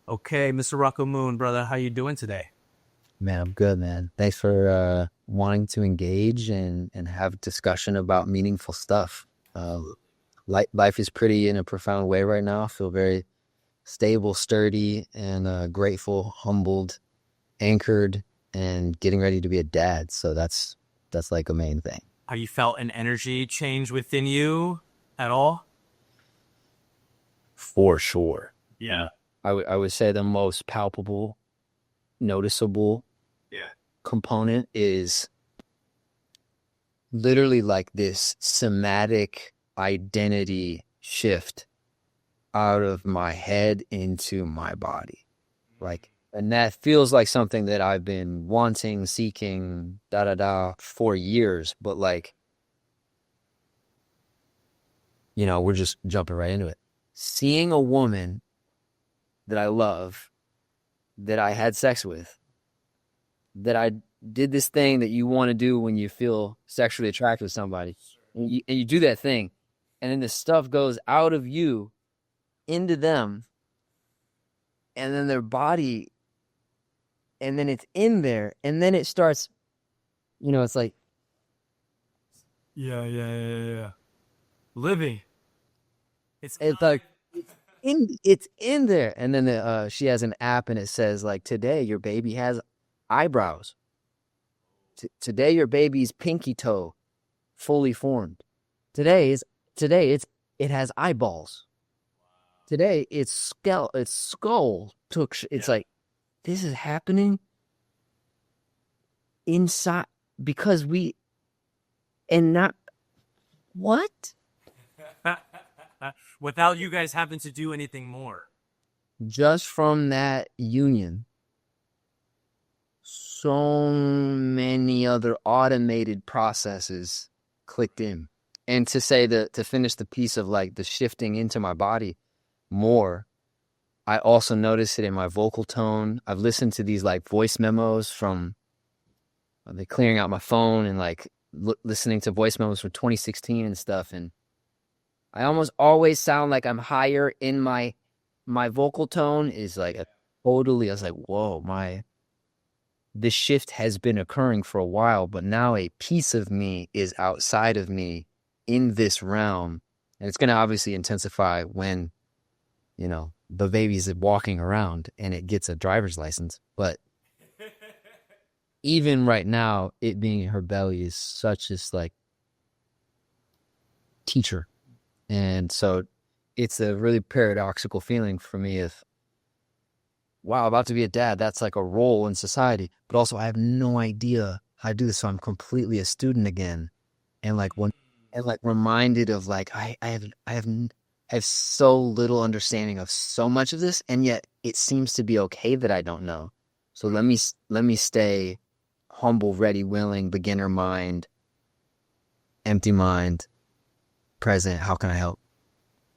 Okay, Mr. Rocco Moon, brother, how you doing today? Man, I'm good, man. Thanks for wanting to engage and have discussion about meaningful stuff. Uh, life is pretty in a profound way right now. I feel very stable, sturdy, and grateful, humbled, anchored, and getting ready to be a dad. So that's like a main thing. Have you felt an energy change within you at all? For sure. Yeah. I would say the most palpable, noticeable Yeah. component is literally like this somatic identity shift out of my head into my body. Like, and that feels like something that I've been wanting, seeking, da da da for years. But like, we're just jumping right into it. Seeing a woman that I love, that I had sex with, that I did this thing that you want to do when you feel sexually attracted to somebody, and you do that thing, and then the stuff goes out of you into them, and then their body, and then it's in there, and then it starts, it's like Yeah. Living. It's it's like it's in there, and then she has an app, and it says like, today your baby has eyebrows. Today your baby's pinky toe fully formed. Today is today it has eyeballs. Today its skull took. It's yeah. like this is happening inside because we and not what Without you guys having to do anything more. just from that union. So many other automated processes clicked in. And to say that to finish the piece of like the shifting into my body more, I also notice it in my vocal tone. I've listened to these like voice memos from they clearing out my phone and like listening to voice memos from 2016 and stuff. And I almost always sound like I'm higher in my vocal tone is like a totally. I was like, whoa, my this shift has been occurring for a while, but now a piece of me is outside of me in this realm. And it's going to obviously intensify when, the baby's walking around and it gets a driver's license. But even right now, it being in her belly is such this like teacher. And so it's a really paradoxical feeling for me of, wow, about to be a dad. That's like a role in society. But also, I have no idea how to do this. So I'm completely a student again. And like when, and like reminded of like, I have so little understanding of so much of this. And yet it seems to be okay that I don't know. So let me stay humble, ready, willing, beginner mind, empty mind, present. How can I help?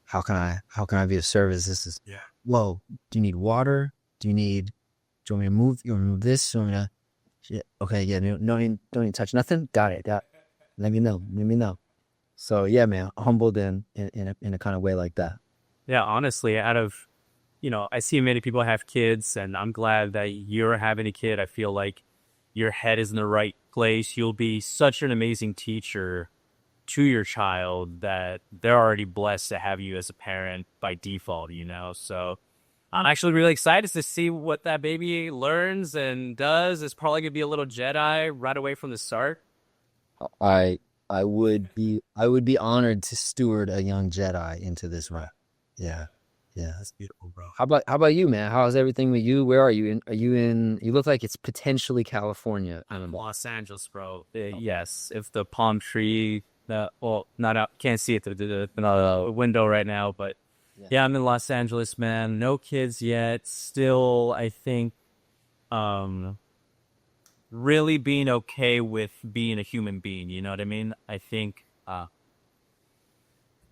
How can I be of service? This is, Yeah. whoa, do you need water? Do you want me to move? You want me to move this? You want me to, shit. Okay, yeah, no, don't need to touch nothing. Got it. Let me know. Let me know. So yeah, man, humbled in a kind of way like that. Yeah, honestly, I see many people have kids, and I'm glad that you're having a kid. I feel like your head is in the right place. You'll be such an amazing teacher to your child that they're already blessed to have you as a parent by default. So I'm actually really excited to see what that baby learns and does. It's probably gonna be a little Jedi right away from the start. I I would be honored to steward a young Jedi into this realm. Yeah, yeah. That's beautiful, bro. How about you, man? How's everything with you? Where are you in? Are you in? You look like it's potentially California. I'm in Los Angeles, bro. Yes, if the palm tree, well, not out, can't see it through the window right now, but Yeah. yeah, I'm in Los Angeles, man. No kids yet. Still, I think, um, really being okay with being a human being. You know what I mean? I think,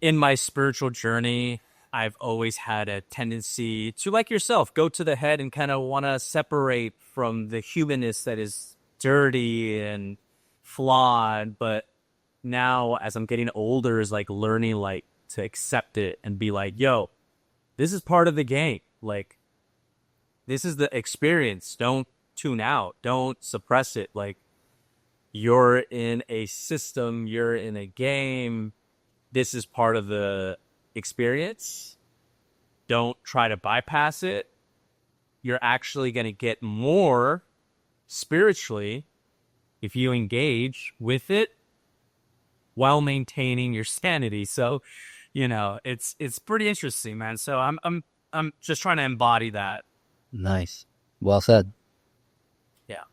in my spiritual journey, I've always had a tendency to, like yourself, go to the head and kind of want to separate from the humanness that is dirty and flawed. But now, as I'm getting older, is like learning like to accept it and be like, yo, this is part of the game. Like, This is the experience. Don't tune out. Don't suppress it. Like, you're in a system, you're in a game. This is part of the experience. Don't try to bypass it. You're actually going to get more spiritually if you engage with it while maintaining your sanity. So, it's pretty interesting, man. So I'm just trying to embody that. Nice. Well said. Yeah.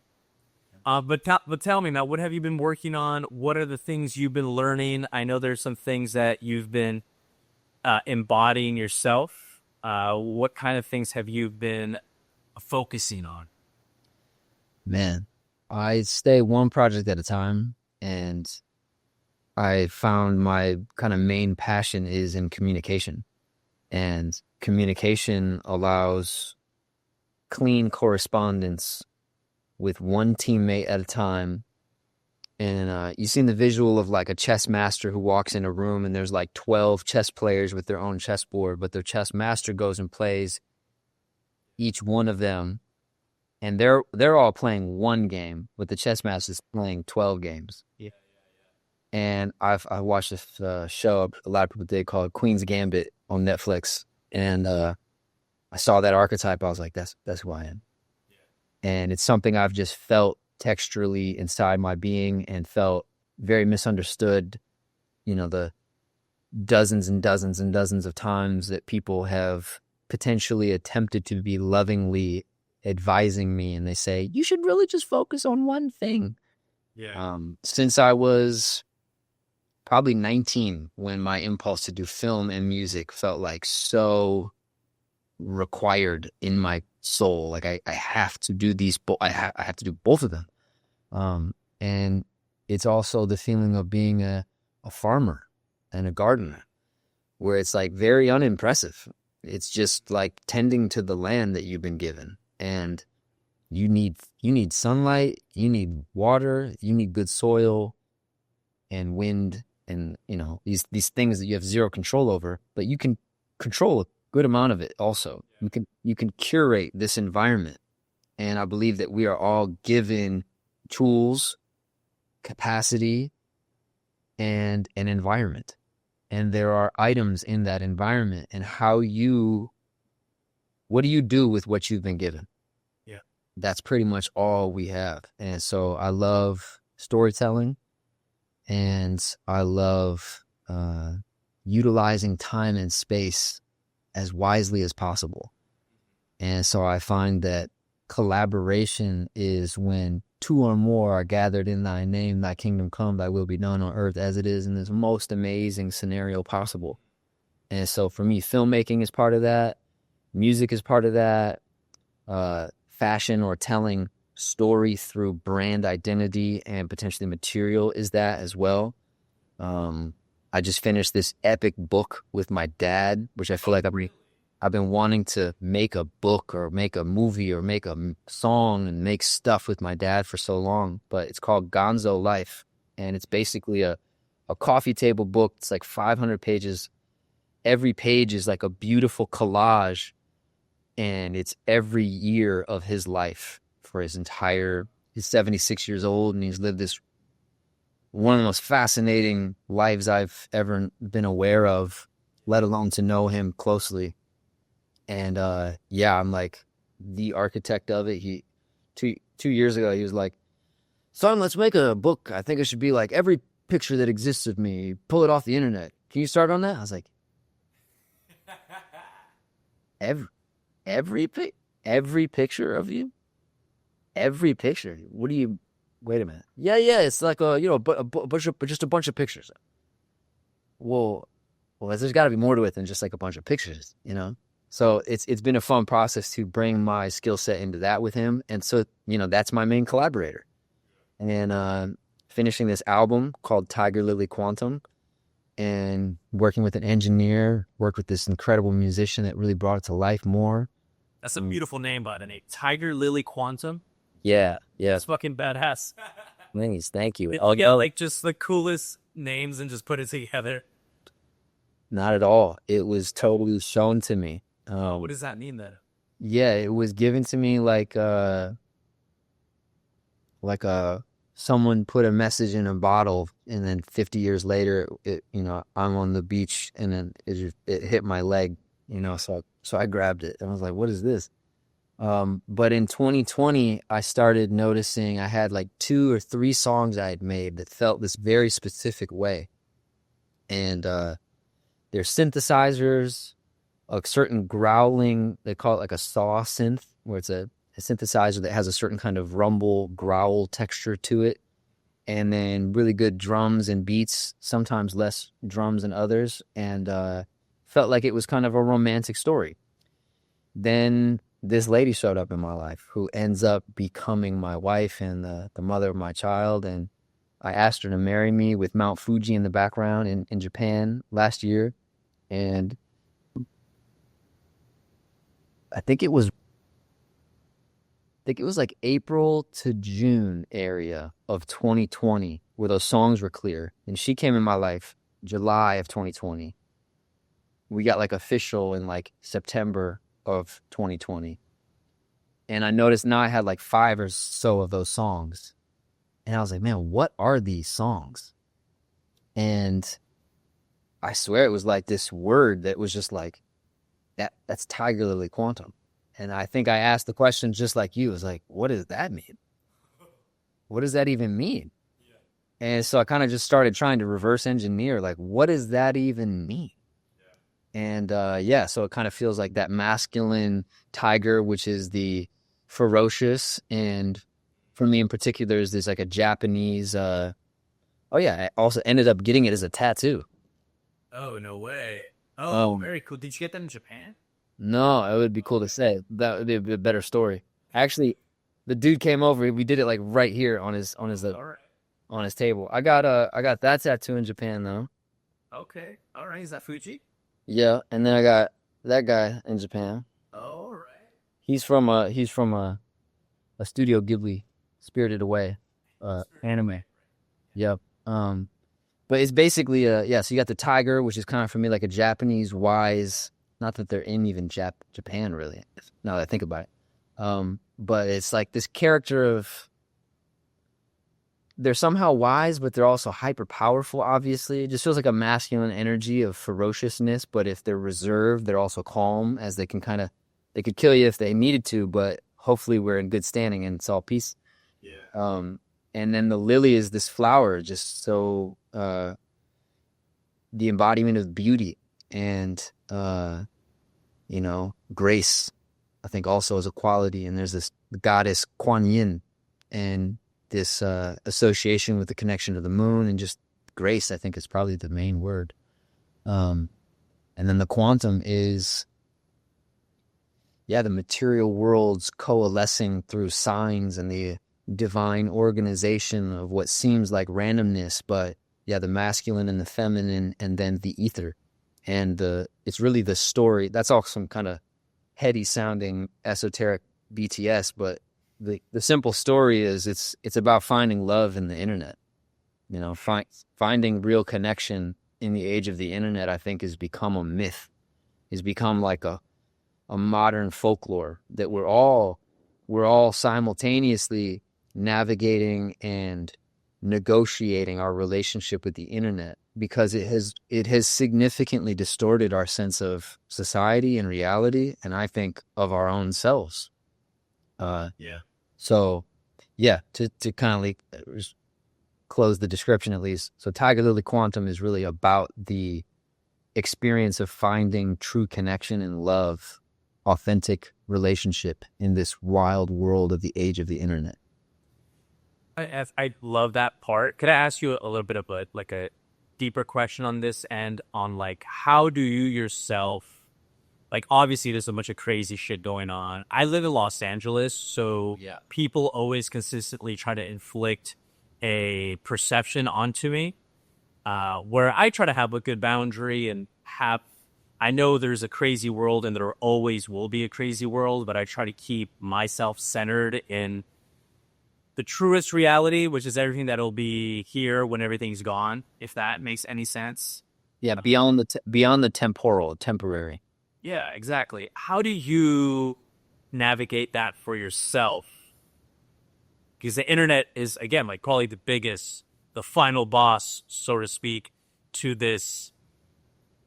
But tell me now, what have you been working on? What are the things you've been learning? I know there's some things that you've been embodying yourself. What kind of things have you been focusing on? Man, I stay one project at a time, and I found my kind of main passion is in communication. And communication allows clean correspondence with one teammate at a time. And you've seen the visual of like a chess master who walks in a room and there's like 12 chess players with their own chessboard, but their chess master goes and plays each one of them, and they're all playing one game, but the chess master's playing 12 games. Yeah. And I watched this show a lot of people did called Queen's Gambit on Netflix, and I saw that archetype. I was like, that's who I am, and it's something I've just felt texturally inside my being and felt very misunderstood. The dozens and dozens and dozens of times that people have potentially attempted to be lovingly advising me, and they say you should really just focus on one thing. Yeah. Since I was probably 19, when my impulse to do film and music felt like so required in my soul, like I have to do these, I have to do both of them. And it's also the feeling of being a farmer and a gardener, where it's like very unimpressive. It's just like tending to the land that you've been given, and you need sunlight, you need water, you need good soil and wind, and these things that you have zero control over, but you can control a good amount of it also. You can curate this environment. And I believe that we are all given tools, capacity, and an environment. And there are items in that environment, and what do you do with what you've been given? Yeah. That's pretty much all we have. And so I love storytelling, and I love utilizing time and space as wisely as possible. And so I find that collaboration is when two or more are gathered in thy name, thy kingdom come, thy will be done on earth as it is in this most amazing scenario possible. And so for me, filmmaking is part of that. Music is part of that. Fashion or telling story through brand identity and potentially material is that as well. I just finished this epic book with my dad, which I feel like I've been wanting to make a book or make a movie or make a song and make stuff with my dad for so long. But it's called Gonzo Life, and it's basically a coffee table book. It's like 500 pages. Every page is like a beautiful collage, and it's every year of his life for he's 76 years old, and he's lived this one of the most fascinating lives I've ever been aware of, let alone to know him closely. And I'm like the architect of it. He 2 years ago, he was like, son, let's make a book. I think it should be like every picture that exists of me, pull it off the internet. Can you start on that? I was like, every picture of you? Every picture? What do you, wait a minute. Yeah, it's like just a bunch of pictures. Well, there's got to be more to it than just like a bunch of pictures, So it's been a fun process to bring my skill set into that with him. And so, that's my main collaborator. And finishing this album called Tiger Lily Quantum, and working with an engineer, worked with this incredible musician that really brought it to life more. That's a beautiful name, by the name. Tiger Lily Quantum. Yeah. It's fucking badass. Thank you. Like just the coolest names and just put it together. Not at all. It was totally shown to me. What does that mean then? Yeah, it was given to me like someone put a message in a bottle, and then 50 years later, I'm on the beach, and then it hit my leg, so I grabbed it and I was like, what is this? But in 2020, I started noticing I had like 2 or 3 songs I had made that felt this very specific way. And they're synthesizers, a certain growling, they call it like a saw synth, where it's a synthesizer that has a certain kind of rumble, growl texture to it. And then really good drums and beats, sometimes less drums than others. And felt like it was kind of a romantic story. Then this lady showed up in my life who ends up becoming my wife and the mother of my child. And I asked her to marry me with Mount Fuji in the background in Japan last year. And I think it was like April to June area of 2020 where those songs were clear. And she came in my life July of 2020. We got like official in like September of 2020. And I noticed now I had like 5 or so of those songs. And I was like, man, what are these songs? And I swear it was like this word that was just like, that's Tiger Lily Quantum. And I think I asked the question just like you. It was like, what does that mean? What does that even mean? And so I kind of just started trying to reverse engineer, like, what does that even mean? And yeah, so it kind of feels like that masculine tiger, which is the ferocious. And for me in particular, is this like a Japanese, oh yeah, I also ended up getting it as a tattoo. Oh, no way. Oh, Um, very cool. Did you get that in Japan? no, it would be cool to say. That would be a better story. Actually, the dude came over. We did it like right here All right. on his table. I got that tattoo in Japan though. Okay. All right. Is that Fuji? Yeah, and then I got that guy in Japan. All right. He's from a Studio Ghibli, Spirited Away, anime. Yep. But it's basically yeah. So you got the tiger, which is kind of for me like a Japanese wise. Not that they're in even Japan really. Now that I think about it, but it's like this character of they're somehow wise, but they're also hyper powerful. Obviously, it just feels like a masculine energy of ferociousness. But if they're reserved, they're also calm, as they can they could kill you if they needed to. But hopefully, we're in good standing and it's all peace. Yeah. And then the lily is this flower, just so the embodiment of beauty and grace. I think also is a quality. And there's this goddess Kuan Yin, and this association with the connection to the moon and just grace, I think is probably the main word. And then the quantum is, yeah, the material worlds coalescing through signs and the divine organization of what seems like randomness, but yeah, the masculine and the feminine, and then the ether. And it's really the story. That's all some kind of heady sounding esoteric BTS, but the simple story is it's about finding love in the internet. Finding real connection in the age of the internet, I think, has become a myth. Has become like a modern folklore that we're all simultaneously navigating and negotiating our relationship with the internet, because it has significantly distorted our sense of society and reality, and I think of our own selves. Yeah. So, yeah, to kind of like close the description at least. So, Tiger Lily Quantum is really about the experience of finding true connection and love, authentic relationship in this wild world of the age of the internet. I love that part. Could I ask you a little bit of a deeper question on this, and on like how do you yourself, like, obviously there's a bunch of crazy shit going on. I live in Los Angeles, so Yeah. people always consistently try to inflict a perception onto me, where I try to have a good boundary and have. I know there's a crazy world and there always will be a crazy world, but I try to keep myself centered in the truest reality, which is everything that'll be here when everything's gone, if that makes any sense. Yeah, beyond the temporal, temporary. Yeah, exactly. How do you navigate that for yourself. Because the internet is, again, like probably the biggest, the final boss, so to speak, to this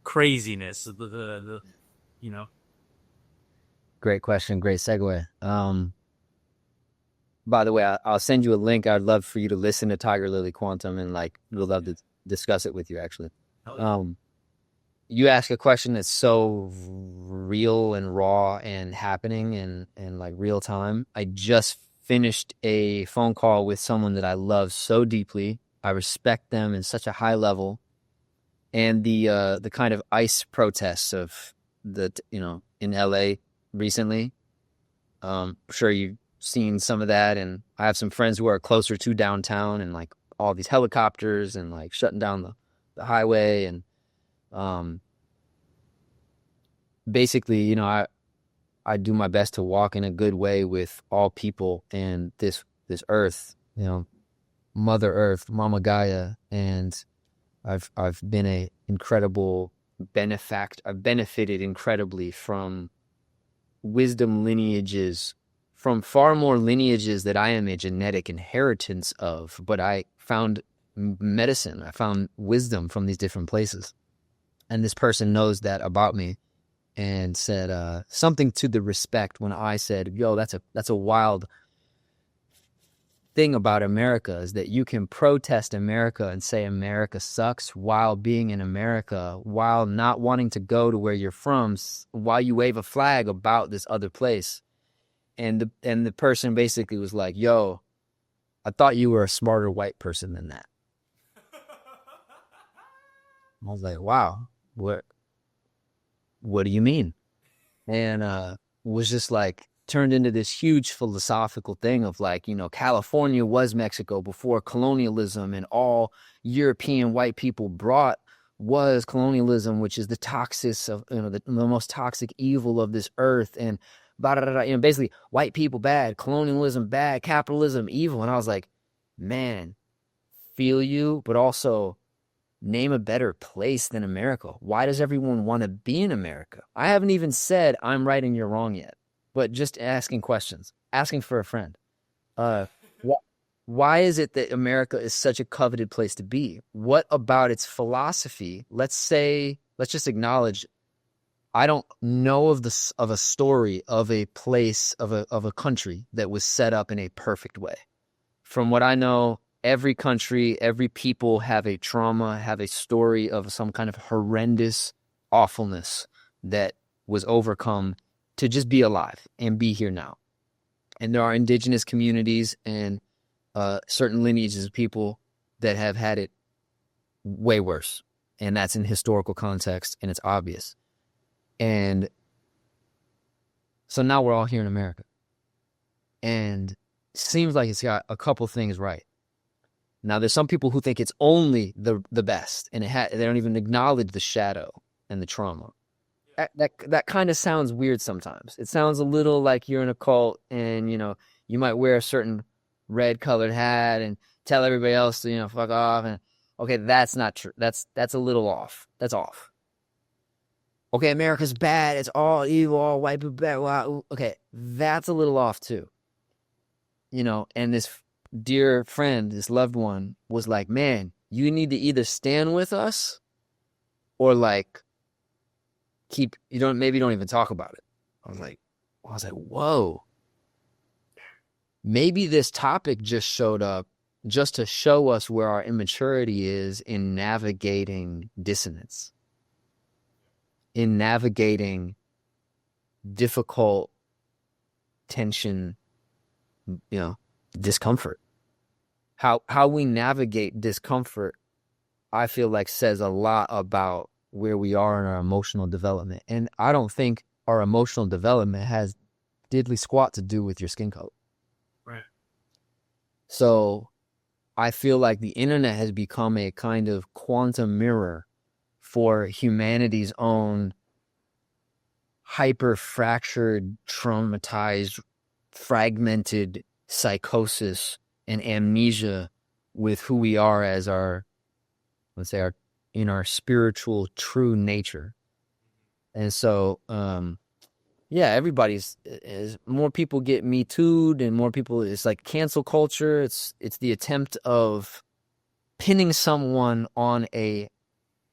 craziness. You know, Great question. Great segue. By the way, I'll send you a link. I'd love for you to listen to Tiger Lily Quantum, and like we'd love to discuss it with you. Actually, hell yeah. you ask a question that's so real and raw and happening and like real time. I just finished a phone call with someone that I love so deeply. I respect them in such a high level, and the kind of ICE protests of in LA recently. I'm sure you've seen some of that, and I have some friends who are closer to downtown, and like all these helicopters and like shutting down the highway, and um, basically, I do my best to walk in a good way with all people and this earth, Mother Earth, Mama Gaia, and I've been a incredible I've benefited incredibly from wisdom lineages, from far more lineages that I am a genetic inheritance of, but I found medicine, I found wisdom from these different places. And this person knows that about me and said something to the respect when I said, yo, that's a wild thing about America, is that you can protest America and say America sucks while being in America, while not wanting to go to where you're from, while you wave a flag about this other place. And the person basically was like, yo, I thought you were a smarter white person than that. I was like, wow, what do you mean? And was just like turned into this huge philosophical thing of like, California was Mexico before colonialism, and all European white people brought was colonialism, which is the toxic of, the most toxic evil of this earth, and blah, blah, blah, blah. Basically white people bad, colonialism bad, capitalism evil. And I was like, man, feel you, but also name a better place than America. Why does everyone want to be in America? I haven't even said I'm right and you're wrong yet, but just asking questions, asking for a friend. Why is it that America is such a coveted place to be? What about its philosophy? Let's just acknowledge, I don't know of a story of a place, of a country that was set up in a perfect way. From what I know, every country, every people have a trauma, have a story of some kind of horrendous awfulness that was overcome to just be alive and be here now. And there are indigenous communities and certain lineages of people that have had it way worse. And that's in historical context, and it's obvious. And so now we're all here in America. And it seems like it's got a couple things right. Now, there's some people who think it's only the best, and they don't even acknowledge the shadow and the trauma. That kind of sounds weird sometimes. It sounds a little like you're in a cult, and you might wear a certain red colored hat and tell everybody else to fuck off. And okay, that's not true. That's a little off. That's off. Okay, America's bad. It's all evil. All white people bad. Wow. Okay, that's a little off too. And this dear friend, this loved one, was like, man, you need to either stand with us or like maybe don't even talk about it. I was like, whoa. Maybe this topic just showed up just to show us where our immaturity is in navigating dissonance, in navigating difficult tension, discomfort. How we navigate discomfort, I feel like, says a lot about where we are in our emotional development. And I don't think our emotional development has diddly squat to do with your skin color. Right. So I feel like the internet has become a kind of quantum mirror for humanity's own hyper fractured, traumatized, fragmented psychosis and amnesia with who we are as in our spiritual true nature. And so, yeah, everybody's is more people get Me Too'd and more people, it's like cancel culture. It's the attempt of pinning someone on a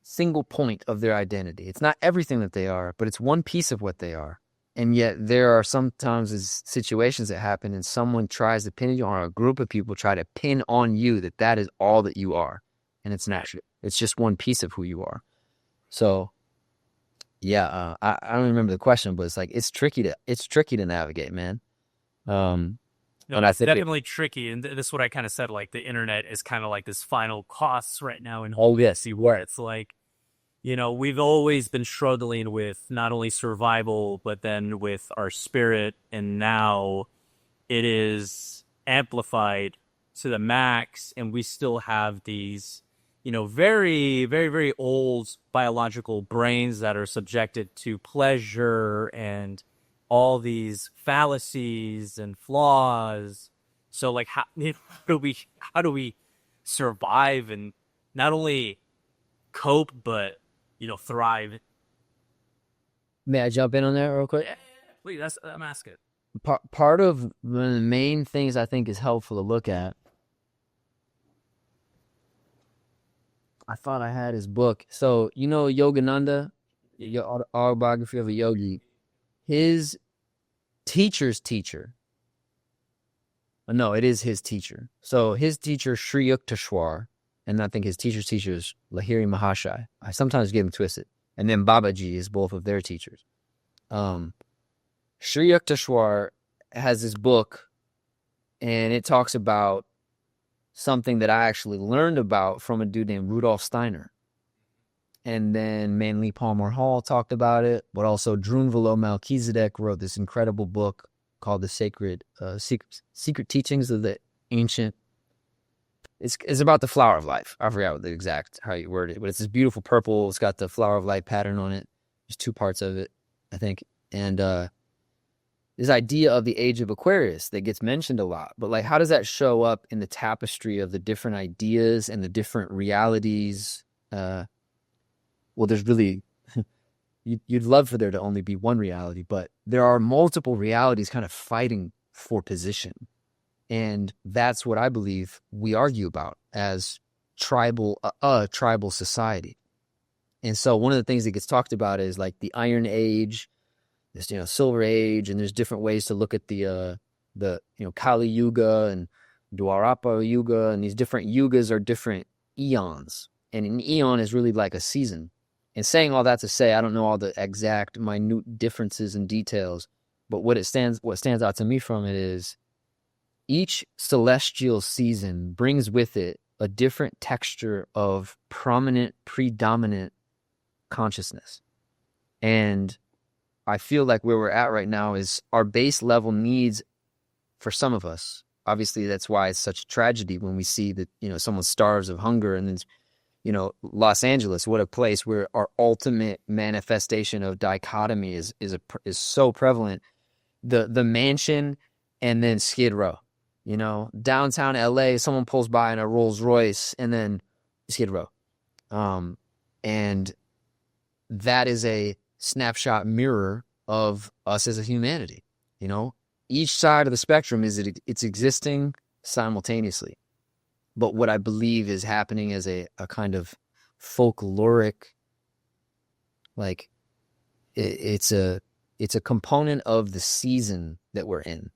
single point of their identity. It's not everything that they are, but it's one piece of what they are. And yet there are sometimes situations that happen and someone tries to pin you, or a group of people try to pin on you that that is all that you are. And it's not. It's just one piece of who you are. So yeah, I don't remember the question, but it's like it's tricky to navigate, man. No, And I it's think definitely tricky, and this is what I kind of said. Like the internet is kind of like this final cost right now in oh yes, see where it's like, we've always been struggling with not only survival but then with our spirit, and now it is amplified to the max, and we still have these, very, very, very old biological brains that are subjected to pleasure and all these fallacies and flaws. So, like, how do we survive and not only cope but thrive? may I jump in on that real quick? Please, I'm asking. Part of one of the main things I think is helpful to look at. I thought I had his book. So Yogananda, your autobiography of a yogi. His teacher's teacher. No, it is his teacher. So his teacher, Sri Yukteswar, and I think his teacher's teacher is Lahiri Mahashai. I sometimes get them twisted. And then Babaji is both of their teachers. Sri Yukteswar has this book, and it talks about something that I actually learned about from a dude named Rudolf Steiner. And then Manly Palmer Hall talked about it, but also Drunvalo Melchizedek wrote this incredible book called The Secret Teachings of the Ancient. It's about the flower of life. I forgot what the exact how you word it, but it's this beautiful purple. It's got the flower of life pattern on it. There's 2 parts of it, I think. And this idea of the age of Aquarius that gets mentioned a lot, but like, how does that show up in the tapestry of the different ideas and the different realities? Well, there's really, you'd love for there to only be one reality, but there are multiple realities kind of fighting for position. And that's what I believe we argue about as a tribal society. And so one of the things that gets talked about is like the Iron Age, this Silver Age, and there's different ways to look at the Kali Yuga and Dwarapa Yuga, and these different yugas are different eons, and an eon is really like a season. And saying all that to say, I don't know all the exact minute differences and details, but what stands out to me from it is each celestial season brings with it a different texture of prominent, predominant consciousness. And I feel like where we're at right now is our base level needs for some of us. Obviously, that's why it's such a tragedy when we see that, someone starves of hunger, and then, Los Angeles, what a place where our ultimate manifestation of dichotomy is so prevalent. The mansion and then Skid Row, downtown LA, someone pulls by in a Rolls Royce and then Skid Row. And that is a snapshot mirror of us as a humanity. Each side of the spectrum it's existing simultaneously. But what I believe is happening is a kind of folkloric, like it's a component of the season that we're in.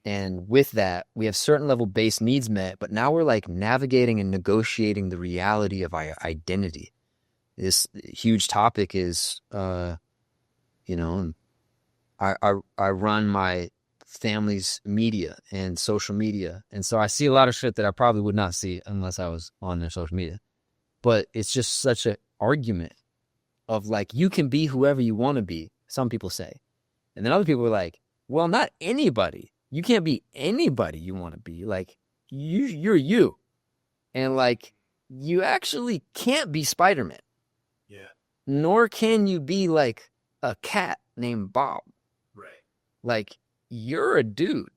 And with that, we have certain level base needs met, but now we're like navigating and negotiating the reality of our identity. This huge topic is, I run my family's media and social media. And so I see a lot of shit that I probably would not see unless I was on their social media. But it's just such an argument of like, you can be whoever you want to be, some people say. And then other people are like, well, not anybody. You can't be anybody you want to be. Like, you're you. And like, you actually can't be Spider-Man. Yeah. Nor can you be like a cat named Bob. Right. Like, you're a dude.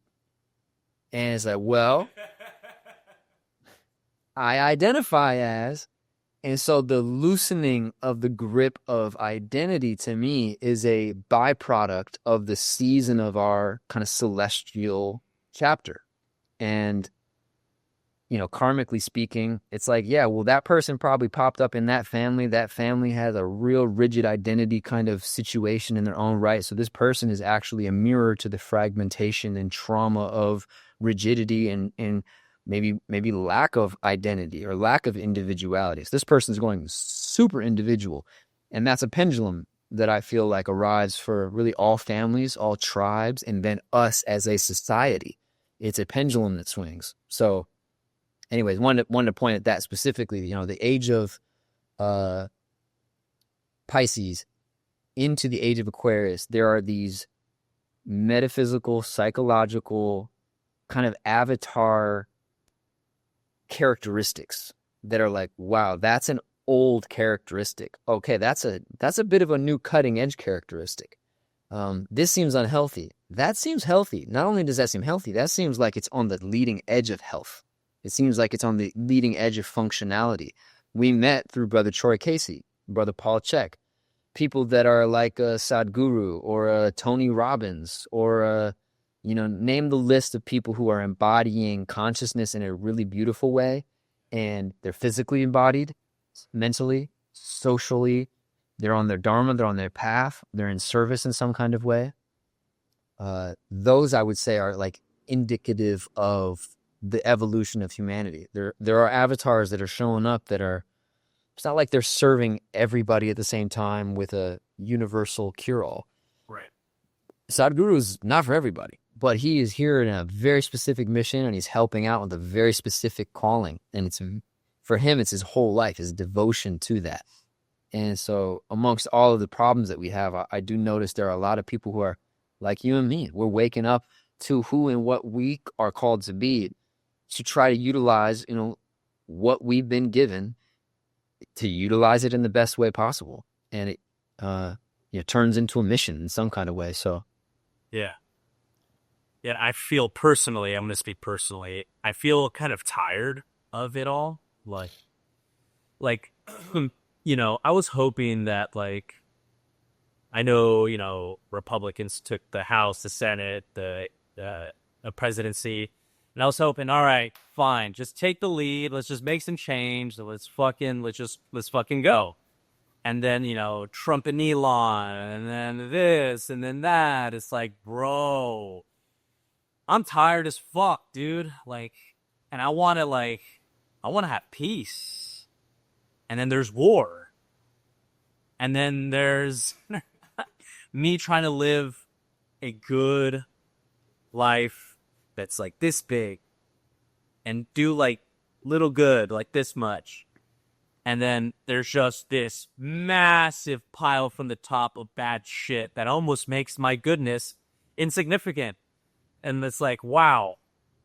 And it's like, well, I identify as, And so the loosening of the grip of identity to me is a byproduct of the season of our kind of celestial chapter. And, karmically speaking, it's like, yeah, well, that person probably popped up in that family. That family has a real rigid identity kind of situation in their own right. So this person is actually a mirror to the fragmentation and trauma of rigidity and maybe lack of identity or lack of individuality. So this person's going super individual. And that's a pendulum that I feel like arrives for really all families, all tribes, and then us as a society. It's a pendulum that swings. So anyways, wanted to point at that specifically, the age of Pisces into the age of Aquarius, there are these metaphysical, psychological kind of avatar characteristics that are like, wow, that's an old characteristic. Okay, that's a bit of a new cutting edge characteristic. This seems unhealthy. That seems healthy. Not only does that seem healthy, that seems like it's on the leading edge of health. It seems like it's on the leading edge of functionality. We met through Brother Troy Casey, Brother Paul Chek, people that are like a Sadhguru or a Tony Robbins or name the list of people who are embodying consciousness in a really beautiful way. And they're physically embodied, mentally, socially. They're on their dharma, they're on their path, they're in service in some kind of way. Those, I would say, are like indicative of the evolution of humanity. There are avatars that are showing up that are, it's not like they're serving everybody at the same time with a universal cure-all. Right. Sadhguru is not for everybody, but he is here in a very specific mission and he's helping out with a very specific calling. And it's, for him, it's his whole life, his devotion to that. And so amongst all of the problems that we have, I do notice there are a lot of people who are like you and me. We're waking up to who and what we are called to be, to try to utilize, what we've been given, to utilize it in the best way possible. And it turns into a mission in some kind of way. So, yeah. Yeah, I feel personally, I'm going to speak personally, I feel kind of tired of it all. Like, I was hoping that, I know, Republicans took the House, the Senate, the presidency, and I was hoping, all right, fine, just take the lead. Let's just make some change. Let's fucking go. And then, Trump and Elon, and then this, and then that. It's like, bro, I'm tired as fuck, dude. And I want to have peace. And then there's war. And then there's me trying to live a good life that's like this big and do little good, like this much. And then there's just this massive pile from the top of bad shit that almost makes my goodness insignificant. And it's like, wow,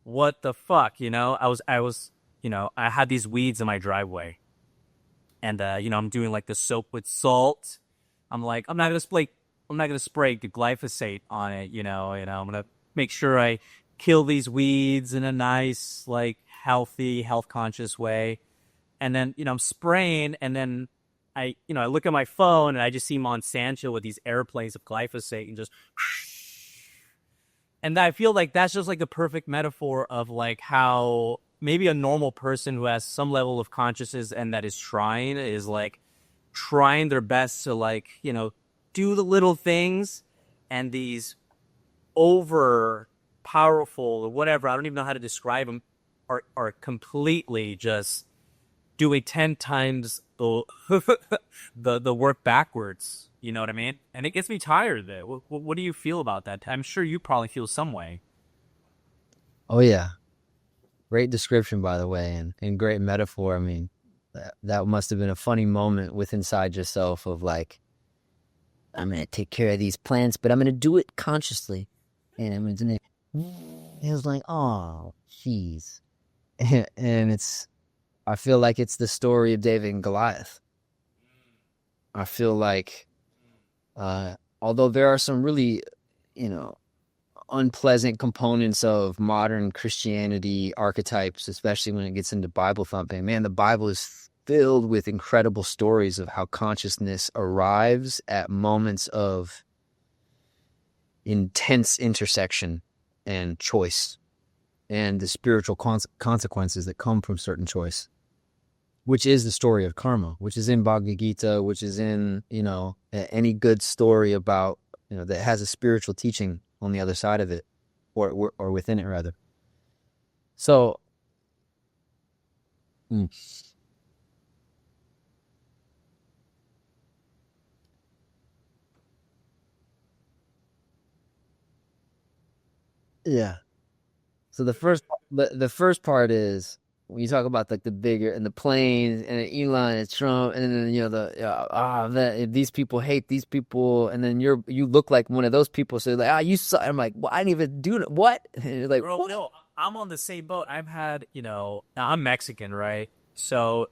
what the fuck, I had these weeds in my driveway. And, I'm doing the soap with salt. I'm like, I'm not going to spray the glyphosate on it, I'm going to make sure I kill these weeds in a nice, healthy, health conscious way. And then, I'm spraying, and then I look at my phone and I just see Monsanto with these airplanes of glyphosate and just, and I feel like that's just the perfect metaphor of how maybe a normal person who has some level of consciousness and that is trying trying their best to do the little things, and these over powerful or whatever, I don't even know how to describe them, are completely just doing 10 times the work backwards. You know what I mean? And it gets me tired of it. What do you feel about that? I'm sure you probably feel some way. Oh yeah. Great description, by the way, and great metaphor. I mean, that must have been a funny moment with inside yourself of I'm going to take care of these plants, but I'm going to do it consciously. And I'm going to, it was like, oh, jeez. And I feel like it's the story of David and Goliath. I feel like, although there are some really, unpleasant components of modern Christianity archetypes, especially when it gets into Bible thumping, man, the Bible is filled with incredible stories of how consciousness arrives at moments of intense intersection and choice, and the spiritual consequences that come from certain choice, which is the story of karma, which is in Bhagavad Gita, which is in, any good story about, that has a spiritual teaching on the other side of it, or within it rather. So, yeah. So the first part is when you talk about like the bigger and the planes and Elon and Trump, and then these people hate these people, and then you look like one of those people. So like, you suck. I'm like, well, I didn't even do it. What? And you're like, Bro, what? no, I'm on the same boat. I've had, I'm Mexican, right? So,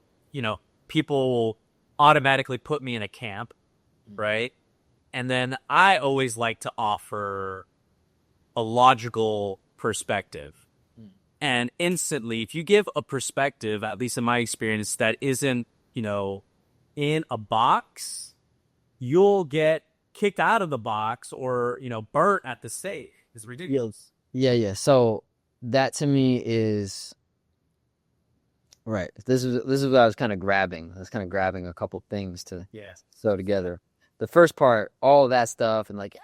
people automatically put me in a camp, right? And then I always like to offer a logical perspective. And instantly, if you give a perspective, at least in my experience, that isn't, in a box, you'll get kicked out of the box or, burnt at the stake. It's ridiculous. Yeah. So that to me is right. This is what I was kind of grabbing. I was kind of grabbing a couple things to sew together. The first part, all of that stuff, and like,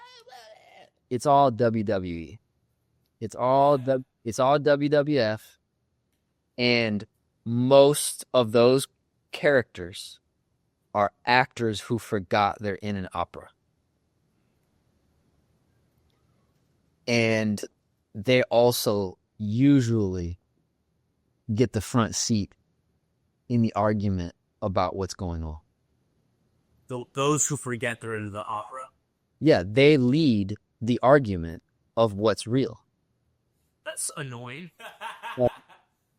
it's all WWE. It's all WWF, and most of those characters are actors who forgot they're in an opera. And they also usually get the front seat in the argument about what's going on. Those who forget they're in the opera? Yeah, they lead the argument of what's real. That's annoying.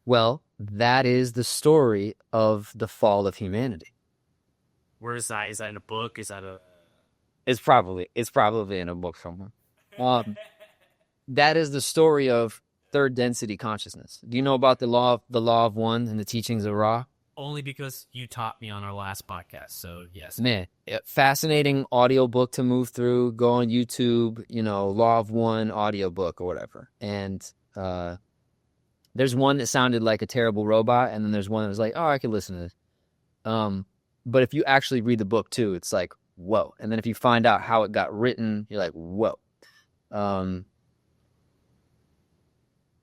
Well, that is the story of the fall of humanity. Where is that? Is that in a book? Is that a... It's probably in a book somewhere. That is the story of third density consciousness. Do you know about the law of one and the teachings of Ra? Only because you taught me on our last podcast, so yes. Man, fascinating audiobook to move through. Go on YouTube, Law of One audiobook or whatever. And there's one that sounded like a terrible robot, and then there's one that was like, oh, I could listen to this. But if you actually read the book too, it's like, whoa. And then if you find out how it got written, you're like, whoa.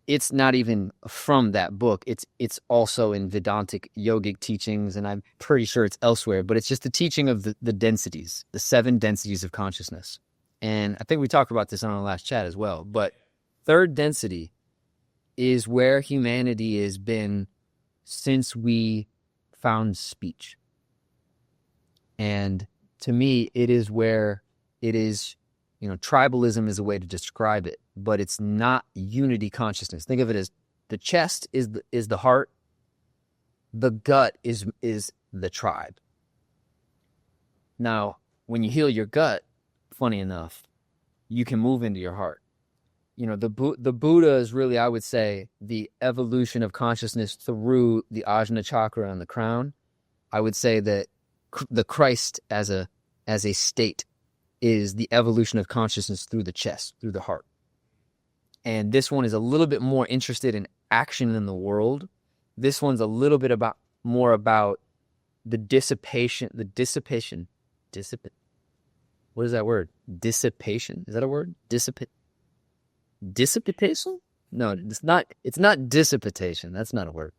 It's not even from that book. It's also in Vedantic yogic teachings, and I'm pretty sure it's elsewhere, but it's just the teaching of the densities, the 7 densities of consciousness. And I think we talked about this on our last chat as well, but third density is where humanity has been since we found speech. And to me, it is where it is, tribalism is a way to describe it, but it's not unity consciousness. Think of it as the chest is the heart, the gut is the tribe. Now, when you heal your gut, funny enough, you can move into your heart. The Buddha is really, I would say, the evolution of consciousness through the Ajna chakra and the crown. I would say that the Christ as a state is the evolution of consciousness through the chest, through the heart. And this one is a little bit more interested in action in the world. This one's a little bit more about the dissipation. What is that word? Dissipation. Is that a word? Dissipation? No, it's not. It's not dissipation. That's not a word.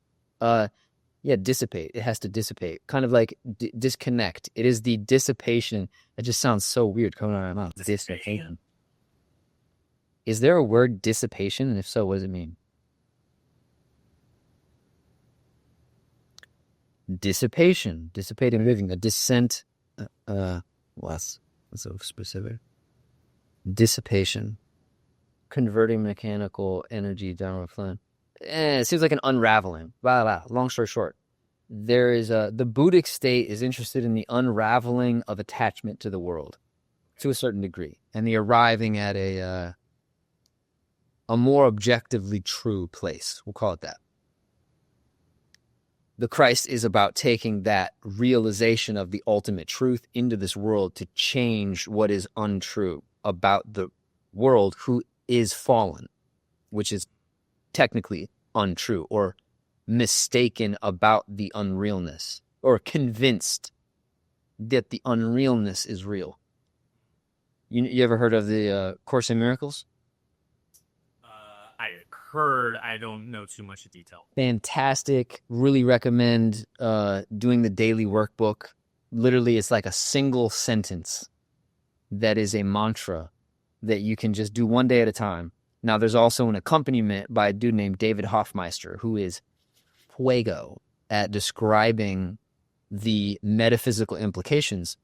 Dissipate. It has to dissipate. Kind of like disconnect. It is the dissipation. It just sounds so weird coming out of my mouth. Dissipation. Is there a word dissipation? And if so, what does it mean? Dissipation. Dissipating living. A descent. What's so specific? Dissipation. Converting mechanical energy downward flame. It seems like an unraveling. Long story short, there is the Buddhic state is interested in the unraveling of attachment to the world to a certain degree, and the arriving at a more objectively true place. We'll call it that. The Christ is about taking that realization of the ultimate truth into this world to change what is untrue about the world who is fallen, which is technically untrue or mistaken about the unrealness or convinced that the unrealness is real. You ever heard of the Course in Miracles? I heard. I don't know too much detail. Fantastic. Really recommend doing the daily workbook. Literally, it's like a single sentence that is a mantra that you can just do one day at a time. Now, there's also an accompaniment by a dude named David Hoffmeister, who is fuego at describing the metaphysical implications.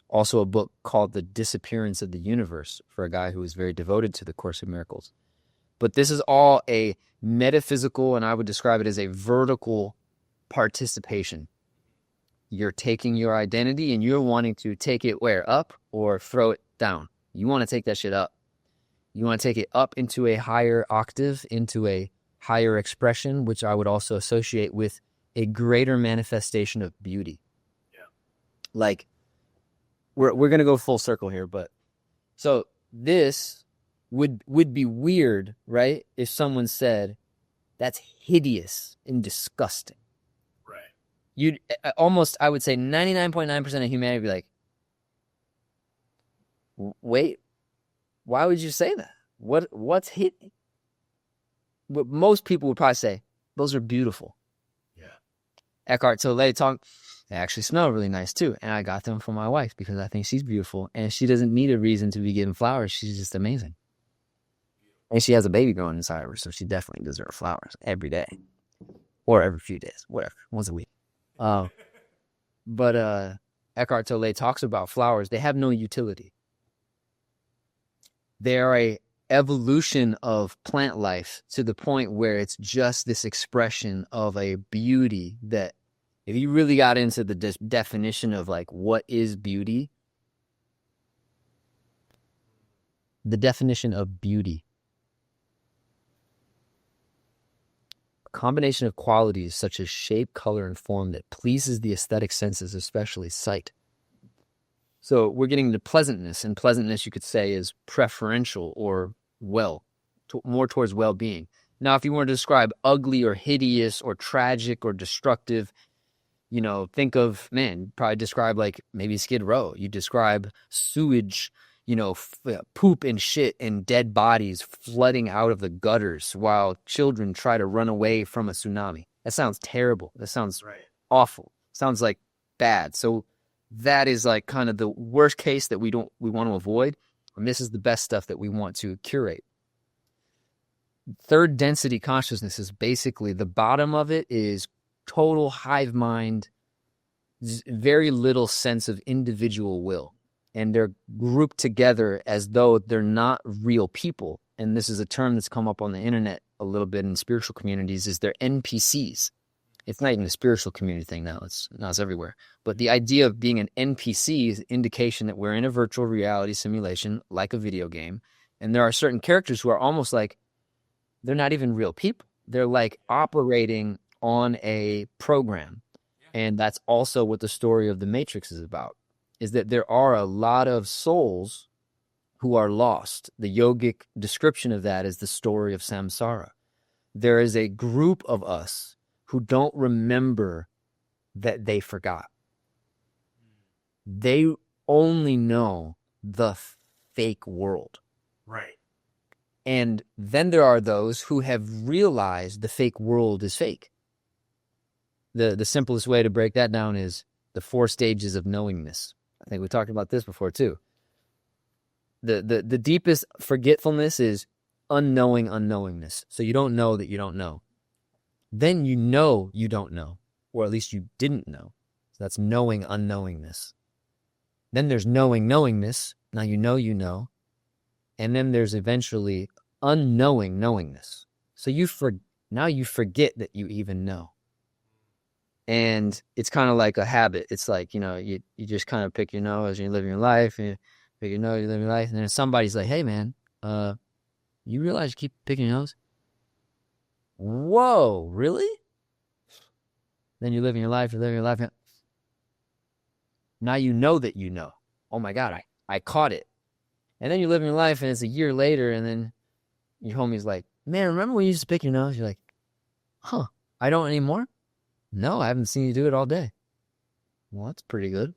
Also, a book called The Disappearance of the Universe for a guy who is very devoted to the Course in Miracles. But this is all a metaphysical, and I would describe it as a vertical participation. You're taking your identity and you're wanting to take it where? Up or throw it down? You want to take that shit up. You want to take it up into a higher octave, into a higher expression, which I would also associate with a greater manifestation of beauty. Yeah. Like, we're going to go full circle here, but so this would be weird, right? If someone said, that's hideous and disgusting. Right. You'd almost, I would say 99.9% of humanity would be like, wait, why would you say that? What's hitting? But most people would probably say, those are beautiful. Yeah. Eckhart Tolle talked, they actually smell really nice too. And I got them for my wife because I think she's beautiful. And she doesn't need a reason to be getting flowers. She's just amazing. And she has a baby growing inside of her, so she definitely deserves flowers every day. Or every few days, whatever, once a week. But Eckhart Tolle talks about flowers. They have no utility. They are a evolution of plant life to the point where it's just this expression of a beauty that if you really got into the definition of like what is beauty, the definition of beauty, a combination of qualities such as shape, color, and form that pleases the aesthetic senses, especially sight. So we're getting into pleasantness, and pleasantness, you could say, is preferential or more towards well-being. Now, if you were to describe ugly or hideous or tragic or destructive, think of, probably describe like maybe Skid Row. You describe sewage, poop and shit and dead bodies flooding out of the gutters while children try to run away from a tsunami. That sounds terrible. That sounds awful. Sounds like bad. So that is like kind of the worst case that we want to avoid. And this is the best stuff that we want to curate. Third density consciousness is basically the bottom of it is total hive mind, very little sense of individual will. And they're grouped together as though they're not real people. And this is a term that's come up on the internet a little bit in spiritual communities, is they're NPCs. It's not even a spiritual community thing now. It's everywhere. But the idea of being an NPC is an indication that we're in a virtual reality simulation, like a video game. And there are certain characters who are almost like, they're not even real people. They're like operating on a program. And that's also what the story of the Matrix is about, is that there are a lot of souls who are lost. The yogic description of that is the story of samsara. There is a group of us who don't remember that they forgot. They only know the fake world. Right. And then there are those who have realized the fake world is fake. The simplest way to break that down is the 4 stages of knowingness. I think we talked about this before too. The deepest forgetfulness is unknowingness. So you don't know that you don't know. Then you know you don't know, or at least you didn't know. So that's knowing unknowingness. Then there's knowingness. Now you know. And then there's eventually unknowing knowingness. So now you forget that you even know. And it's kind of like a habit. It's like, you just kind of pick your nose and you live your life, and you pick your nose, you live your life. And then somebody's like, hey man, you realize you keep picking your nose? Whoa, really? Then you're living your life, you're living your life. Now you know that you know. Oh my God, I caught it. And then you're living your life and it's a year later and then your homie's like, man, remember when you used to pick your nose? You're like, huh, I don't anymore? No, I haven't seen you do it all day. Well, that's pretty good.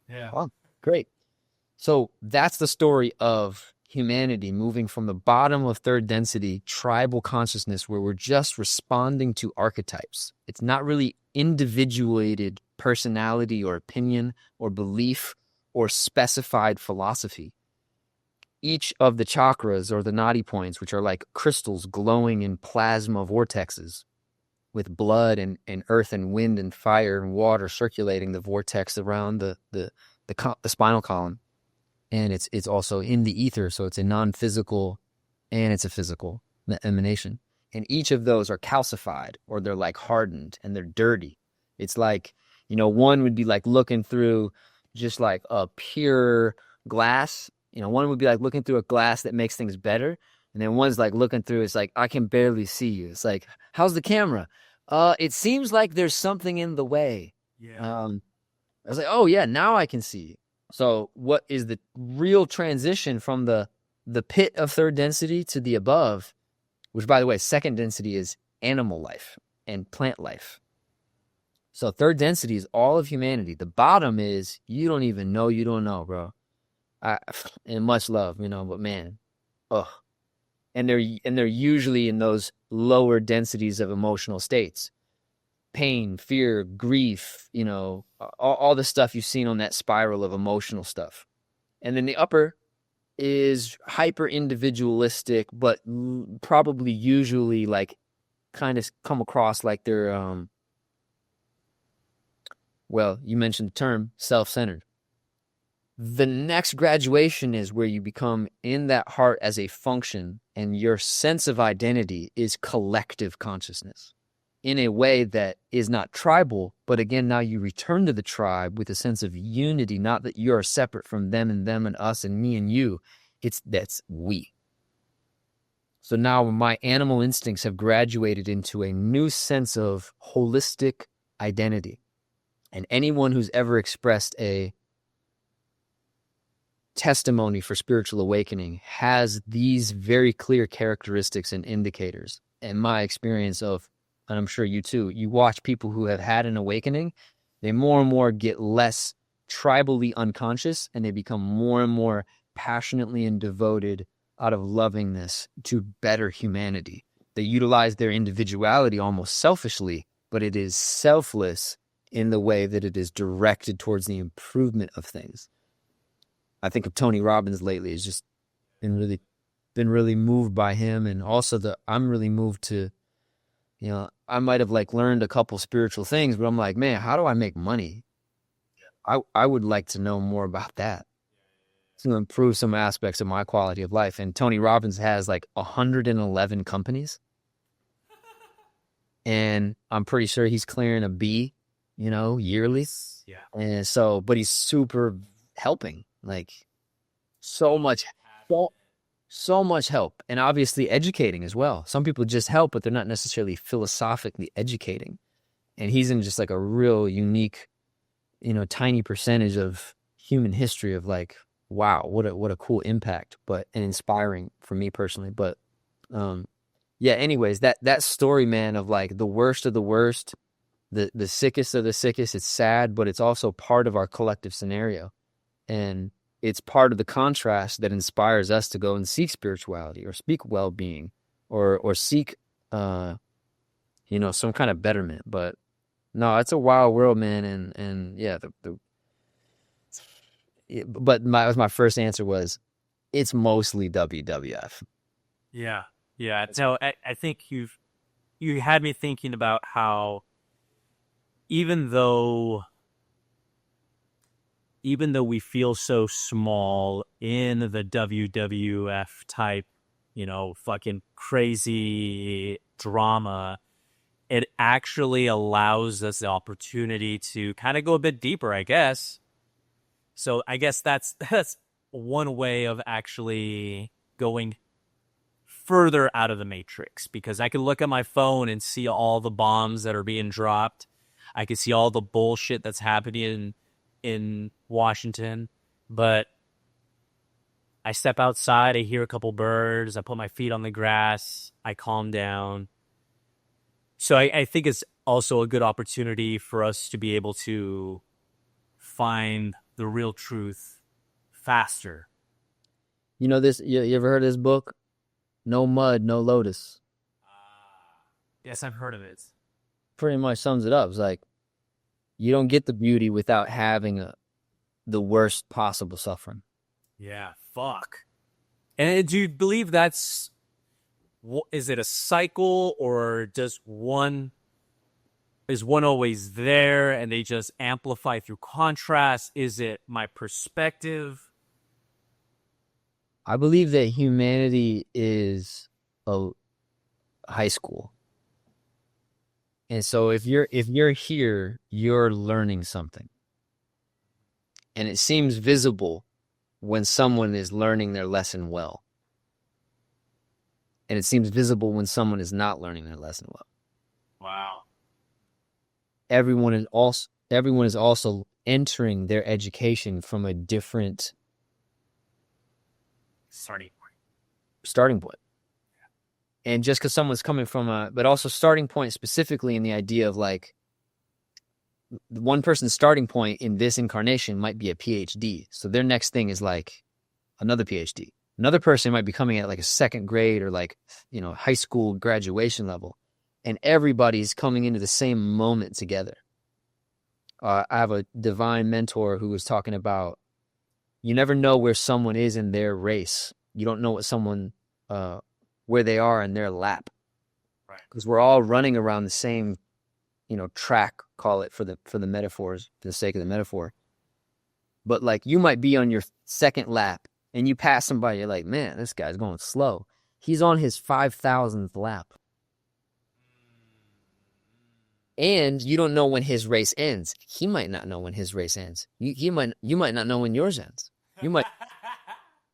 Yeah. Wow, great. So that's the story of humanity moving from the bottom of third density tribal consciousness where we're just responding to archetypes. It's not really individuated personality or opinion or belief or specified philosophy. Each of the chakras or the nadi points, which are like crystals glowing in plasma vortexes with blood and earth and wind and fire and water circulating the vortex around the spinal column. And it's also in the ether, so it's a non-physical and it's a physical emanation. And each of those are calcified or they're like hardened and they're dirty. It's like, one would be like looking through just like a pure glass. One would be like looking through a glass that makes things better. And then one's like looking through, it's like, I can barely see you. It's like, how's the camera? It seems like there's something in the way. Yeah. I was like, oh yeah, now I can see you. So what is the real transition from the pit of third density to the above, which by the way, second density is animal life and plant life. So third density is all of humanity. The bottom is you don't even know you don't know, bro. And much love, but man, ugh. And they're usually in those lower densities of emotional states. Pain, fear, grief, all the stuff you've seen on that spiral of emotional stuff. And then the upper is hyper individualistic, but probably usually like kind of come across like they're, well, you mentioned the term self-centered. The next graduation is where you become in that heart as a function and your sense of identity is collective consciousness in a way that is not tribal, but again, now you return to the tribe with a sense of unity, not that you're separate from them and us and me and you. That's we. So now my animal instincts have graduated into a new sense of holistic identity. And anyone who's ever expressed a testimony for spiritual awakening has these very clear characteristics and indicators. And my experience of, and I'm sure you too, you watch people who have had an awakening, they more and more get less tribally unconscious and they become more and more passionately and devoted out of lovingness to better humanity. They utilize their individuality almost selfishly, but it is selfless in the way that it is directed towards the improvement of things. I think of Tony Robbins lately. It's just been really moved by him. And also I'm really moved to, I might have like learned a couple spiritual things, but I'm like, man, how do I make money? I would like to know more about that to improve some aspects of my quality of life. And Tony Robbins has like 111 companies. And I'm pretty sure he's clearing a B, yearly. Yeah. And so, but he's super helping, like so much help. And obviously educating as well. Some people just help, but they're not necessarily philosophically educating. And he's in just like a real unique, tiny percentage of human history of like, wow, what a cool impact, but and inspiring for me personally. But yeah, anyways, that story, man, of like the worst of the worst, the sickest of the sickest, it's sad, but it's also part of our collective scenario. And it's part of the contrast that inspires us to go and seek spirituality or seek well-being or seek, some kind of betterment. But no, it's a wild world, man. And yeah, but my first answer was it's mostly WWF. Yeah. Yeah. No, I think you had me thinking about how even though we feel so small in the WWF type, fucking crazy drama, it actually allows us the opportunity to kind of go a bit deeper, I guess. So I guess that's one way of actually going further out of the matrix, because I can look at my phone and see all the bombs that are being dropped. I can see all the bullshit that's happening in Washington, but I step outside, I hear a couple birds, I put my feet on the grass, I calm down. So I think it's also a good opportunity for us to be able to find the real truth faster. You know this? You ever heard of this book? No Mud, No Lotus. Yes, I've heard of it. Pretty much sums it up. It's like you don't get the beauty without having the worst possible suffering. Yeah, fuck. And do you believe that's, is it a cycle, or is one always there and they just amplify through contrast? Is it my perspective? I believe that humanity is a high school. And so if you're here, you're learning something. And it seems visible when someone is learning their lesson well. And it seems visible when someone is not learning their lesson well. Wow. Everyone is also entering their education from a different starting point. And just because someone's coming from but also starting point specifically in the idea of like, one person's starting point in this incarnation might be a PhD. So their next thing is like another PhD. Another person might be coming at like a second grade or like, high school graduation level. And everybody's coming into the same moment together. I have a divine mentor who was talking about, you never know where someone is in their race. You don't know where they are in their lap. Right. Because we're all running around the same, track, call it for the metaphors, for the sake of the metaphor. But like you might be on your second lap and you pass somebody, you're like, man, this guy's going slow. He's on his 5,000th lap. And you don't know when his race ends. He might not know when his race ends. You might not know when yours ends.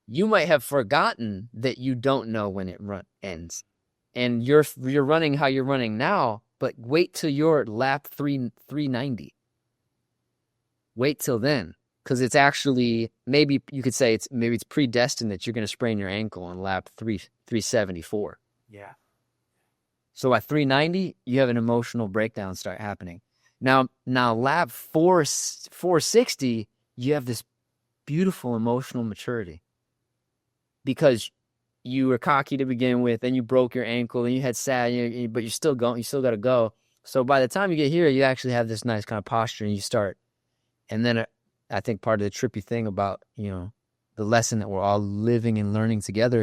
You might have forgotten that you don't know when it ends. And you're running how you're running now, but wait till you're lap 390. Wait till then, because it's actually, maybe you could say it's predestined that you're going to sprain your ankle on lap 374. Yeah. So at 390, you have an emotional breakdown start happening. Now lap 460, you have this beautiful emotional maturity. Because you were cocky to begin with, and you broke your ankle, and you had but you're still going. You still got to go. So by the time you get here, you actually have this nice kind of posture, and you start. And then I think part of the trippy thing about the lesson that we're all living and learning together